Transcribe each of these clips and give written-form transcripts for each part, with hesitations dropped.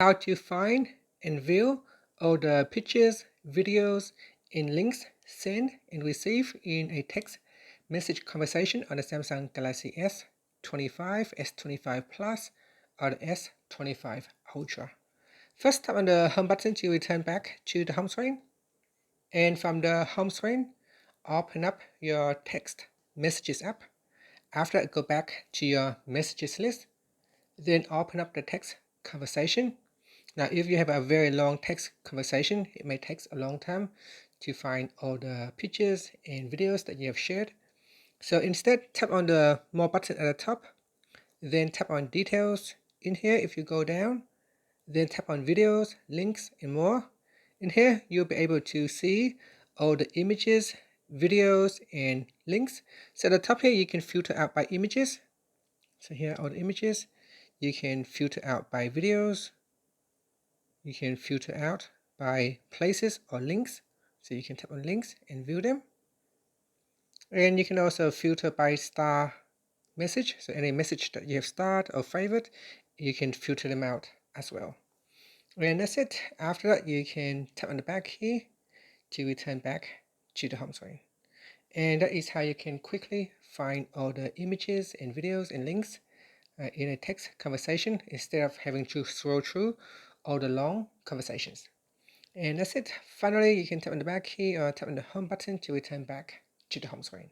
How to find and view all the pictures, videos, and links sent and received in a text message conversation on the Samsung Galaxy S25, S25 Plus, or the S25 Ultra. First, tap on the home button to return back to the home screen. And from the home screen, open up your text messages app. After that, go back to your messages list. Then open up the text conversation. Now, if you have a very long text conversation, it may take a long time to find all the pictures and videos that you have shared. So instead, tap on the More button at the top, then tap on Details. In here, if you go down, then tap on Videos, Links, and More. In here, you'll be able to see all the images, videos, and links. So at the top here, you can filter out by images. So here are all the images. You can filter out by videos. You can filter out by places or links. So you can tap on links and view them. And you can also filter by star message. So any message that you have starred or favorite, you can filter them out as well. And that's it. After that, you can tap on the back here to return back to the home screen. And that is how you can quickly find all the images and videos and links in a text conversation instead of having to scroll through all the long conversations. And that's it. Finally, you can tap on the back key or tap on the home button to return back to the home screen.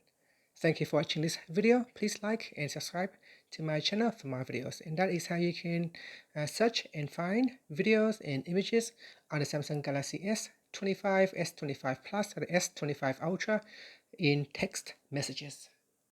Thank you for watching this video. Please like and subscribe to my channel for more videos. And that is how you can search and find videos and images on the Samsung Galaxy S25, S25 Plus, or the S25 Ultra in text messages.